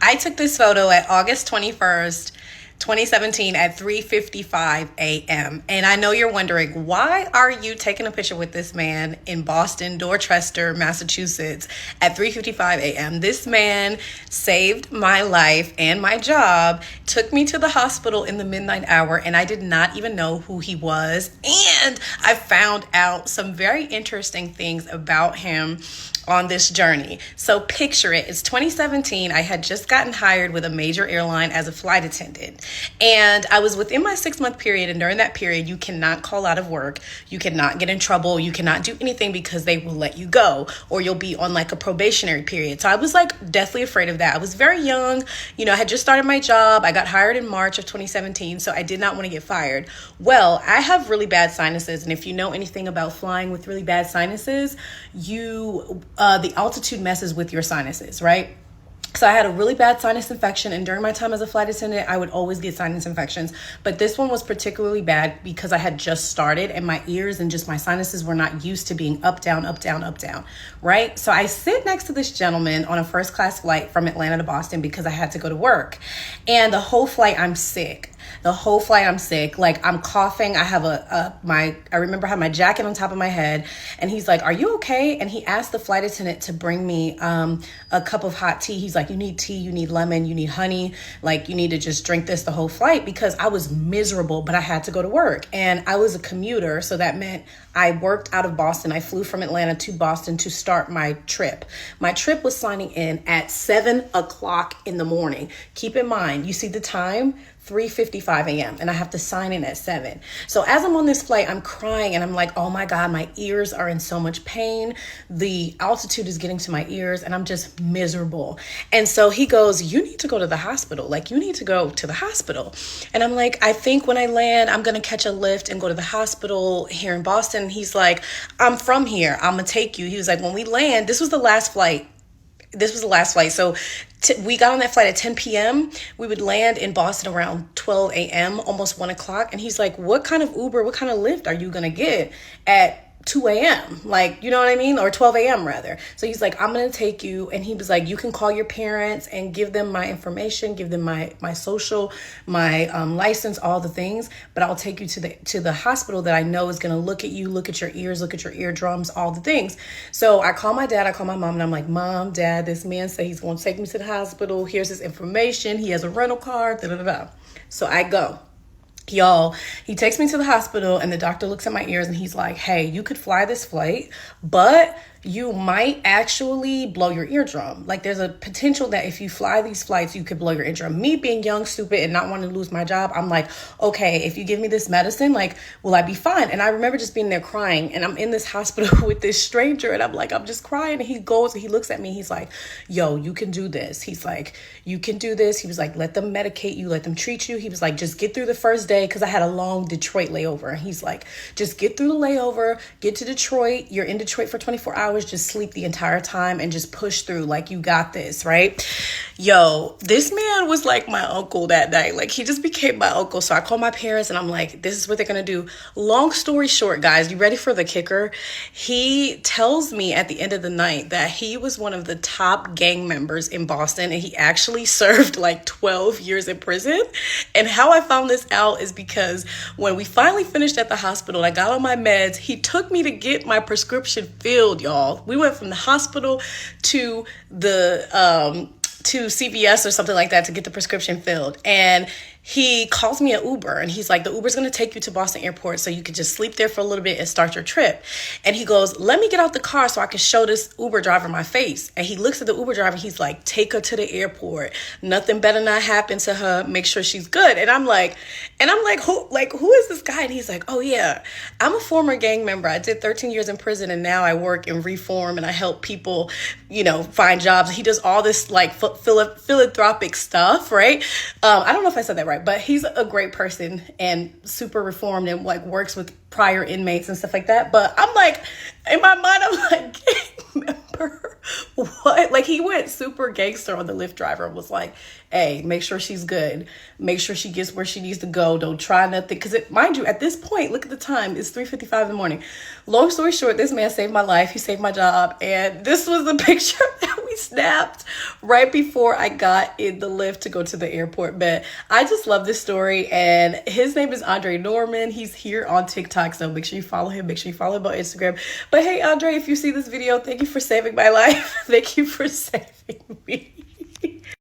I took this photo at August 21st, 2017 at 3:55 a.m. And I know you're wondering, why are you taking a picture with this man in Boston, Dorchester, Massachusetts at 3:55 a.m.? This man saved my life and my job, took me to the hospital in the midnight hour, and I did not even know who he was. And I found out some very interesting things about him on this journey. So picture it. It's 2017. I had just gotten hired with a major airline as a flight attendant. And I was within my 6-month period. And during that period, you cannot call out of work. You cannot get in trouble. You cannot do anything because they will let you go, or you'll be on like a probationary period. So I was like deathly afraid of that. I was very young. I had just started my job. I got hired in March of 2017. So I did not want to get fired. Well, I have really bad sinuses. And if you know anything about flying with really bad sinuses, the altitude messes with your sinuses, right? So I had a really bad sinus infection, and during my time as a flight attendant, I would always get sinus infections. But this one was particularly bad because I had just started, and my ears and just my sinuses were not used to being up, down, up, down, up, down, right? So I sit next to this gentleman on a first class flight from Atlanta to Boston because I had to go to work. And the whole flight, I'm sick. Like, I'm coughing. I have I remember I had my jacket on top of my head, and he's like, "Are you okay?" And he asked the flight attendant to bring me a cup of hot tea. He's like, "You need tea, you need lemon, you need honey. Like, you need to just drink this the whole flight," because I was miserable, but I had to go to work. And I was a commuter, so that meant I worked out of Boston. I flew from Atlanta to Boston to start my trip. My trip was signing in at 7 o'clock in the morning. Keep in mind, you see the time? 3:55 a.m. and I have to sign in at 7. So as I'm on this flight, I'm crying and I'm like, oh my God, my ears are in so much pain. The altitude is getting to my ears and I'm just miserable. And so he goes, "You need to go to the hospital. Like, you need to go to the hospital." And I'm like, "I think when I land, I'm going to catch a lift and go to the hospital here in Boston." He's like, "I'm from here. I'm going to take you." He was like, "When we land," this was the last flight. So we got on that flight at 10 p.m. We would land in Boston around 12 a.m., almost 1 o'clock. And he's like, "What kind of Uber, what kind of Lyft are you going to get at 2 a.m.? Like, you know what I mean? Or 12 a.m. rather." So he's like, "I'm going to take you." And he was like, "You can call your parents and give them my information, give them my social, my license, all the things. But I'll take you to the hospital that I know is going to look at you, look at your ears, look at your eardrums, all the things." So I call my dad, I call my mom, and I'm like, "Mom, Dad, this man said he's going to take me to the hospital. Here's his information. He has a rental car, da da da da." So I go. Y'all, he takes me to the hospital and the doctor looks at my ears and he's like, "Hey, you could fly this flight, but you might actually blow your eardrum. Like, there's a potential that if you fly these flights, you could blow your eardrum." Me being young, stupid, and not wanting to lose my job, I'm like, "Okay, if you give me this medicine, like, will I be fine?" And I remember just being there crying, and I'm in this hospital with this stranger, and I'm just crying. And he goes and he looks at me. He's like, "Yo, you can do this." He's like, "You can do this." He was like, "Let them medicate you, let them treat you." He was like, "Just get through the first day," because I had a long Detroit layover. He's like, "Just get through the layover, get to Detroit. You're in Detroit for 24 hours. Just sleep the entire time and just push through. Like, you got this," right? Yo, this man was like my uncle that night. Like, he just became my uncle. So I called my parents and I'm like, "This is what they're going to do." Long story short, guys, you ready for the kicker? He tells me at the end of the night that he was one of the top gang members in Boston and he actually served like 12 years in prison. And how I found this out is because when we finally finished at the hospital, I got on my meds, he took me to get my prescription filled, y'all. We went from the hospital to to CVS or something like that to get the prescription filled. And he calls me an Uber and he's like, "The Uber's going to take you to Boston Airport so you can just sleep there for a little bit and start your trip." And he goes, "Let me get out the car so I can show this Uber driver my face." And he looks at the Uber driver. He's like, "Take her to the airport. Nothing better not happen to her. Make sure she's good." And I'm like, who is this guy? And he's like, "Oh yeah, I'm a former gang member. I did 13 years in prison and now I work in reform and I help people, find jobs." He does all this like philanthropic stuff, right? I don't know if I said that right, but he's a great person and super reformed and like works with prior inmates and stuff like that. But I'm like, in my mind, I'm like, gang member. What? Like, he went super gangster on the Lyft driver and was like, hey, make sure she's good. Make sure she gets where she needs to go. Don't try nothing. Because, mind you, at this point, look at the time. It's 3:55 in the morning. Long story short, this man saved my life. He saved my job. And this was the picture that we snapped right before I got in the Lyft to go to the airport. But I just love this story. And his name is Andre Norman. He's here on TikTok. So make sure you follow him. Make sure you follow him on Instagram. But hey, Andre, if you see this video, thank you for saving my life. Thank you for saving me.